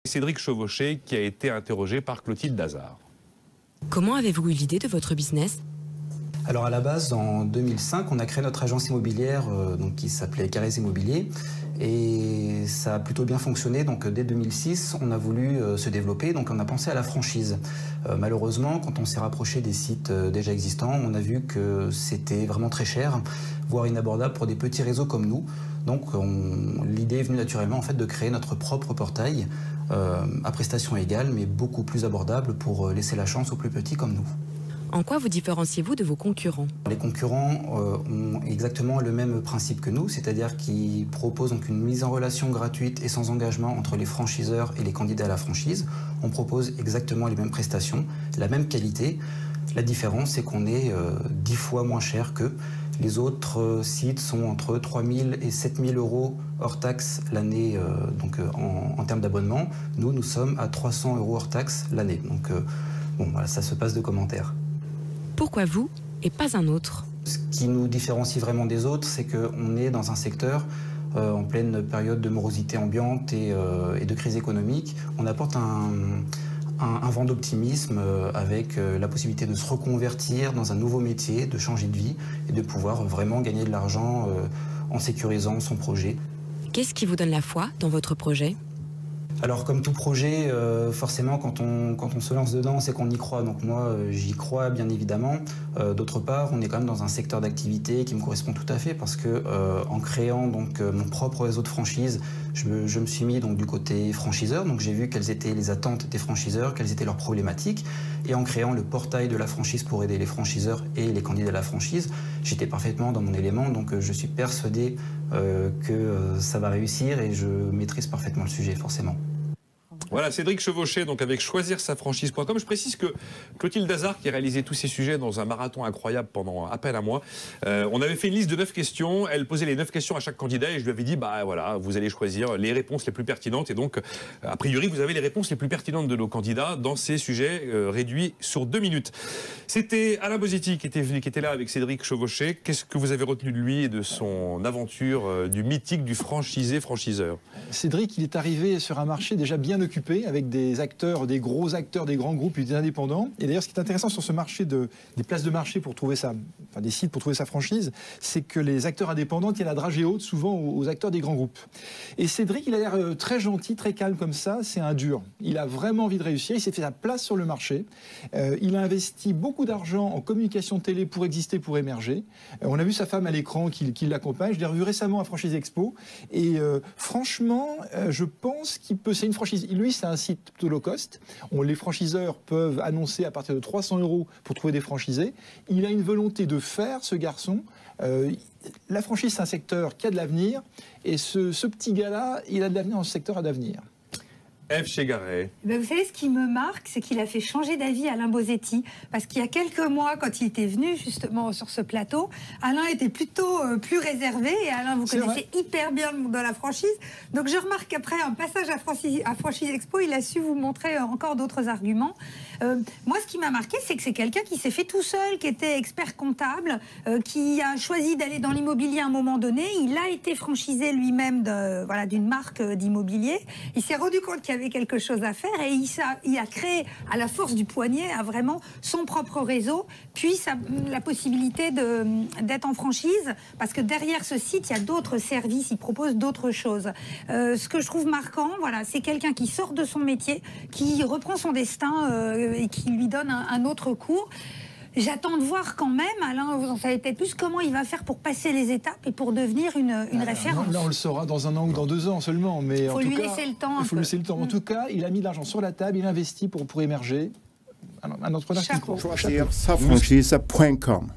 Cédric Chevauché qui a été interrogé par Clotilde Dazard. Comment avez-vous eu l'idée de votre business? Alors à la base, en 2005, on a créé notre agence immobilière qui s'appelait Carrez Immobilier et ça a plutôt bien fonctionné. Donc dès 2006, on a voulu se développer, donc on a pensé à la franchise. Malheureusement, quand on s'est rapproché des sites déjà existants, on a vu que c'était vraiment très cher, voire inabordable pour des petits réseaux comme nous. Donc l'idée est venue naturellement en fait, de créer notre propre portail à prestations égales, mais beaucoup plus abordable pour laisser la chance aux plus petits comme nous. En quoi vous différenciez-vous de vos concurrents? Les concurrents ont exactement le même principe que nous, c'est-à-dire qu'ils proposent donc une mise en relation gratuite et sans engagement entre les franchiseurs et les candidats à la franchise. On propose exactement les mêmes prestations, la même qualité. La différence, c'est qu'on est 10 fois moins cher qu'eux. Les autres sites sont entre 3 000 et 7 000 euros hors taxe l'année en termes d'abonnement. Nous sommes à 300 euros hors taxe l'année. Donc bon, voilà, ça se passe de commentaires. Pourquoi vous et pas un autre? Ce qui nous différencie vraiment des autres, c'est qu'on est dans un secteur en pleine période de morosité ambiante et de crise économique. On apporte un vent d'optimisme avec la possibilité de se reconvertir dans un nouveau métier, de changer de vie et de pouvoir vraiment gagner de l'argent en sécurisant son projet. Qu'est-ce qui vous donne la foi dans votre projet? Alors comme tout projet, forcément quand on se lance dedans, c'est qu'on y croit. Donc moi j'y crois bien évidemment. D'autre part, on est quand même dans un secteur d'activité qui me correspond tout à fait parce que en créant mon propre réseau de franchise, je me suis mis du côté franchiseur. Donc j'ai vu quelles étaient les attentes des franchiseurs, quelles étaient leurs problématiques. Et en créant le portail de la franchise pour aider les franchiseurs et les candidats à la franchise, j'étais parfaitement dans mon élément. Donc je suis persuadé que ça va réussir et je maîtrise parfaitement le sujet forcément. Voilà, Cédric Chevauché, donc avec choisir-sa-franchise.com. Je précise que Clotilde Dazard, qui a réalisé tous ces sujets dans un marathon incroyable pendant à peine un mois, on avait fait une liste de 9 questions. Elle posait les 9 questions à chaque candidat et je lui avais dit, bah voilà, vous allez choisir les réponses les plus pertinentes. Et donc, a priori, vous avez les réponses les plus pertinentes de nos candidats dans ces sujets réduits sur 2 minutes. C'était Alain Bosetti qui était là avec Cédric Chevauché. Qu'est-ce que vous avez retenu de lui et de son aventure du mythique du franchisé-franchiseur? Cédric, il est arrivé sur un marché déjà bien occupé avec des acteurs, des gros acteurs, des grands groupes et des indépendants. Et d'ailleurs, ce qui est intéressant sur ce marché des places de marché pour trouver des sites pour trouver sa franchise, c'est que les acteurs indépendants tiennent la dragée haute souvent aux acteurs des grands groupes. Et Cédric, il a l'air très gentil, très calme comme ça. C'est un dur. Il a vraiment envie de réussir. Il s'est fait sa place sur le marché. Il a investi beaucoup d'argent en communication télé pour exister, pour émerger. On a vu sa femme à l'écran qui l'accompagne. Je l'ai revu récemment à Franchise Expo. Et franchement, je pense qu'il peut. C'est une franchise. Lui, c'est un site plutôt low cost. Les franchiseurs peuvent annoncer à partir de 300 euros pour trouver des franchisés. Il a une volonté de faire, ce garçon. La franchise, c'est un secteur qui a de l'avenir. Et ce petit gars-là, il a de l'avenir dans ce secteur à d'avenir. Ève Chegaray. Ben vous savez, ce qui me marque, c'est qu'il a fait changer d'avis Alain Bosetti. Parce qu'il y a quelques mois, quand il était venu justement sur ce plateau, Alain était plutôt plus réservé. Et Alain, vous connaissez hyper bien le monde de la franchise. Donc je remarque qu'après un passage à Franchise Expo, il a su vous montrer encore d'autres arguments. Moi, ce qui m'a marqué, c'est que c'est quelqu'un qui s'est fait tout seul, qui était expert comptable, qui a choisi d'aller dans l'immobilier à un moment donné. Il a été franchisé lui-même d'une marque d'immobilier. Il s'est rendu compte qu'il y avait quelque chose à faire et il a créé à la force du poignet vraiment son propre réseau, puis la possibilité d'être en franchise, parce que derrière ce site, il y a d'autres services, il propose d'autres choses. Ce que je trouve marquant, voilà, c'est quelqu'un qui sort de son métier, qui reprend son destin et qui lui donne un autre cours. J'attends de voir quand même, Alain, vous en savez peut-être plus, comment il va faire pour passer les étapes et pour devenir une référence. Là, on le saura dans 1 an ou dans 2 ans seulement. Il faut lui laisser le temps. Il faut laisser le temps. En tout cas, il a mis de l'argent sur la table, il investit pour émerger. Un entrepreneur qui croit. Choisir-sa-franchise.com